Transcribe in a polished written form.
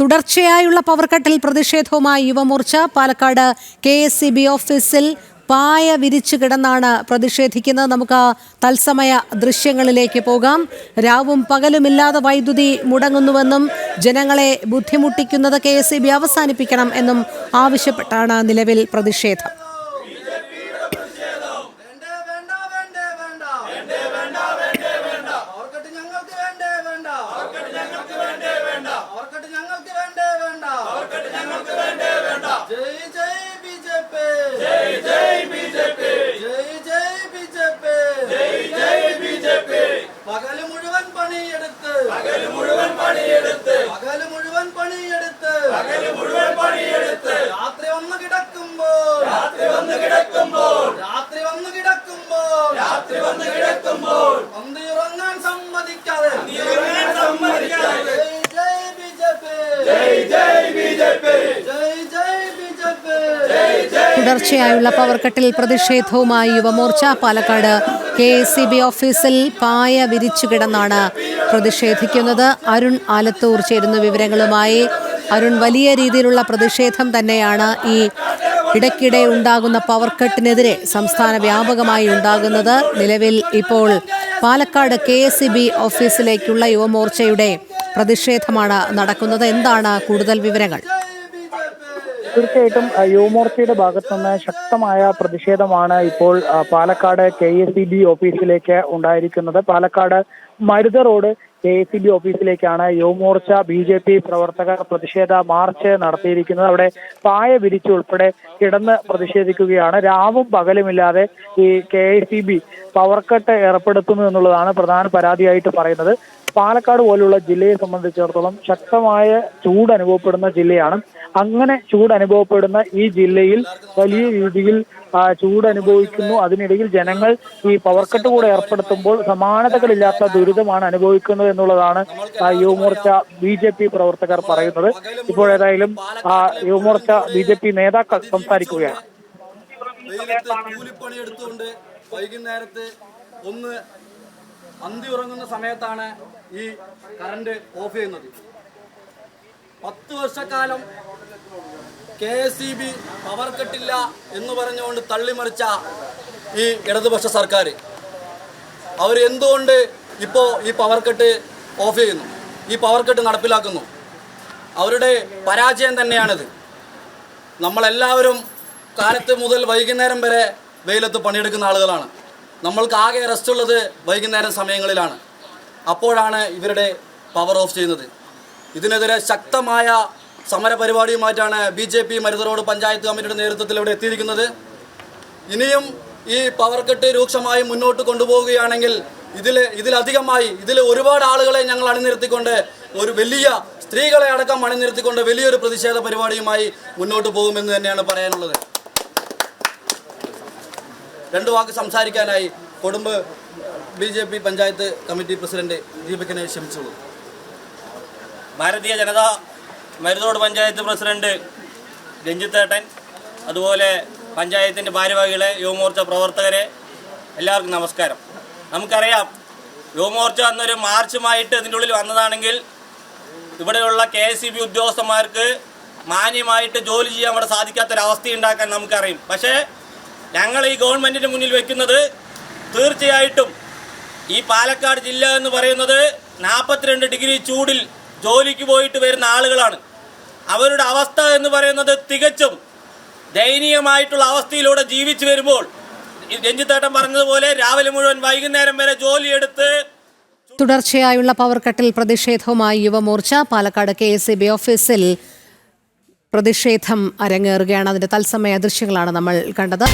തുടർച്ചയായുള്ള power കട്ടിൽ പ്രതിഷേധവുമായി Yuva Morcha Palakkad KSEB ഓഫീസിൽ പായ വിരിച്ചു കിടന്നാണ് പ്രതിഷേധിക്കുന്നത്. നമുക്ക് തത്സമയ ദൃശ്യങ്ങളിലേക്ക് പോകാം. രാവും പകലുമില്ലാതെ വൈദ്യുതി മുടങ്ങുന്നുവെന്നും ജനങ്ങളെ ബുദ്ധിമുട്ടിക്കുന്നത് KSEB അവസാനിപ്പിക്കണം എന്നും ആവശ്യപ്പെട്ടാണ് നിലവിൽ പ്രതിഷേധം. തുടർച്ചയായുള്ള പവർ കട്ടിൽ പ്രതിഷേധവുമായി യുവമോർച്ച പാലക്കാട് KSEB ഓഫീസിൽ പായ വിരിച്ചു കിടന്നാണ് പ്രതിഷേധിക്കുന്നത്. അരുൺ ആലത്തൂർ ചേരുന്ന വിവരങ്ങളുമായി. അരുൺ, വലിയ രീതിയിലുള്ള പ്രതിഷേധം തന്നെയാണ് ഈ ഇടയ്ക്കിടെ ഉണ്ടാകുന്ന പവർ കട്ടിനെതിരെ സംസ്ഥാന വ്യാപകമായി ഉണ്ടാകുന്നത്. നിലവിൽ ഇപ്പോൾ പാലക്കാട് KSEB ഓഫീസിലേക്കുള്ള യുവമോർച്ചയുടെ പ്രതിഷേധമാണ് നടക്കുന്നത്. എന്താണ് കൂടുതൽ വിവരങ്ങൾ? തീർച്ചയായിട്ടും യുവമോർച്ചയുടെ ഭാഗത്തുനിന്ന് ശക്തമായ പ്രതിഷേധമാണ് ഇപ്പോൾ പാലക്കാട് KSEB ഓഫീസിലേക്ക് ഉണ്ടായിരിക്കുന്നത്. പാലക്കാട് മരുത റോഡ് KSEB ഓഫീസിലേക്കാണ് യുവമോർച്ച BJP പ്രവർത്തകർ പ്രതിഷേധ മാർച്ച് നടത്തിയിരിക്കുന്നത്. അവിടെ പായ വിരിച്ചുൾപ്പെടെ കിടന്ന് പ്രതിഷേധിക്കുകയാണ്. രാവും പകലുമില്ലാതെ ഈ KSEB പവർ കട്ട് ഏർപ്പെടുത്തുന്നു എന്നുള്ളതാണ് പ്രധാന പരാതിയായിട്ട് പറയുന്നത്. പാലക്കാട് പോലുള്ള ജില്ലയെ സംബന്ധിച്ചിടത്തോളം ശക്തമായ ചൂട് അനുഭവപ്പെടുന്ന ജില്ലയാണ്. അങ്ങനെ ചൂട് അനുഭവപ്പെടുന്ന ഈ ജില്ലയിൽ വലിയ രീതിയിൽ ചൂട് അനുഭവിക്കുന്നു. അതിനിടയിൽ ജനങ്ങൾ ഈ പവർ കട്ട് കൂടെ ഏർപ്പെടുത്തുമ്പോൾ സമാനതകളില്ലാത്ത ദുരിതമാണ് അനുഭവിക്കുന്നത് എന്നുള്ളതാണ് യുവമോർച്ച BJP പ്രവർത്തകർ പറയുന്നത്. ഇപ്പോഴേതായാലും യുവമോർച്ച BJP നേതാക്കൾ സംസാരിക്കുകയാണ്. വൈകുന്നേരത്ത് ഒന്ന് അന്തി ഉറങ്ങുന്ന സമയത്താണ് ഈ കറണ്ട് ഓഫ് ചെയ്യുന്നത്. 10 വർഷക്കാലം KSEB പവർ കട്ടില്ല എന്ന് പറഞ്ഞുകൊണ്ട് തള്ളിമറിച്ച ഈ ഇടതുപക്ഷ സർക്കാർ അവർ എന്തുകൊണ്ട് ഇപ്പോൾ ഈ പവർ കട്ട് ഓഫ് ചെയ്യുന്നു, ഈ പവർ കട്ട് നടപ്പിലാക്കുന്നു? അവരുടെ പരാജയം തന്നെയാണിത്. നമ്മളെല്ലാവരും കാലത്ത് മുതൽ വൈകുന്നേരം വരെ വെയിലത്ത് പണിയെടുക്കുന്ന ആളുകളാണ്. നമ്മൾക്ക് ആകെ റെസ്റ്റ് ഉള്ളത് വൈകുന്നേരം സമയങ്ങളിലാണ്. അപ്പോഴാണ് ഇവരുടെ പവർ ഓഫ് ചെയ്യുന്നത്. ഇതിനെതിരെ ശക്തമായ സമരപരിപാടിയുമായിട്ടാണ് BJP മരുത റോഡ് പഞ്ചായത്ത് കമ്മിറ്റിയുടെ നേതൃത്വത്തിൽ ഇവിടെ എത്തിയിരിക്കുന്നത്. ഇനിയും ഈ പവർ കട്ട് രൂക്ഷമായി മുന്നോട്ട് കൊണ്ടുപോവുകയാണെങ്കിൽ ഇതിൽ ഒരുപാട് ആളുകളെ ഞങ്ങൾ അണിനിരത്തിക്കൊണ്ട് ഒരു വലിയ സ്ത്രീകളെ അടക്കം അണിനിരത്തിക്കൊണ്ട് വലിയൊരു പ്രതിഷേധ പരിപാടിയുമായി മുന്നോട്ട് പോകുമെന്ന് തന്നെയാണ് പറയാനുള്ളത്. 2 വാക്ക് സംസാരിക്കാനായി Kodumbu BJP panchayat committee president ദീപകിനെ ക്ഷണിച്ചുള്ളൂ. ഭാരതീയ ജനതാ മരുത റോഡ് പഞ്ചായത്ത് പ്രസിഡന്റ് രഞ്ജിത്തേട്ടൻ, അതുപോലെ പഞ്ചായത്തിൻ്റെ ഭാരവാഹികളെ, യുവമോർച്ച പ്രവർത്തകരെ, എല്ലാവർക്കും നമസ്കാരം. നമുക്കറിയാം, യുവമോർച്ച അന്നൊരു മാർച്ചുമായിട്ട് ഇതിൻ്റെ ഉള്ളിൽ വന്നതാണെങ്കിൽ ഇവിടെയുള്ള KSEB ഉദ്യോഗസ്ഥന്മാർക്ക് മാന്യമായിട്ട് ജോലി ചെയ്യാൻ ഇവിടെ സാധിക്കാത്തൊരവസ്ഥയുണ്ടാക്കാൻ നമുക്കറിയും. പക്ഷേ ഞങ്ങൾ ഈ ഗവൺമെൻറ്റിൻ്റെ മുന്നിൽ വയ്ക്കുന്നത് തീർച്ചയായിട്ടും ഈ പാലക്കാട് ജില്ല എന്ന് പറയുന്നത് 42 ഡിഗ്രി ചൂടിൽ ജോലിക്ക് പോയിട്ട് വരുന്ന ആളുകളാണ്. അവരുടെ അവസ്ഥ എന്ന് പറയുന്നത് തികച്ചും ദയനീയമായിട്ടുള്ള അവസ്ഥയിലൂടെ ജീവിച്ചു വരുമ്പോൾ രഞ്ജിത്തേട്ടൻ പറഞ്ഞതുപോലെ രാവിലെ മുഴുവൻ വൈകുന്നേരം വരെ ജോലിയെടുത്ത്. തുടർച്ചയായുള്ള പവർ കട്ടിൽ പ്രതിഷേധവുമായി യുവമോർച്ച പാലക്കാട് KSEB ഓഫീസിൽ പ്രതിഷേധം അരങ്ങേറുകയാണ്. അതിന്റെ തത്സമയ ദൃശ്യങ്ങളാണ് നമ്മൾ കണ്ടത്.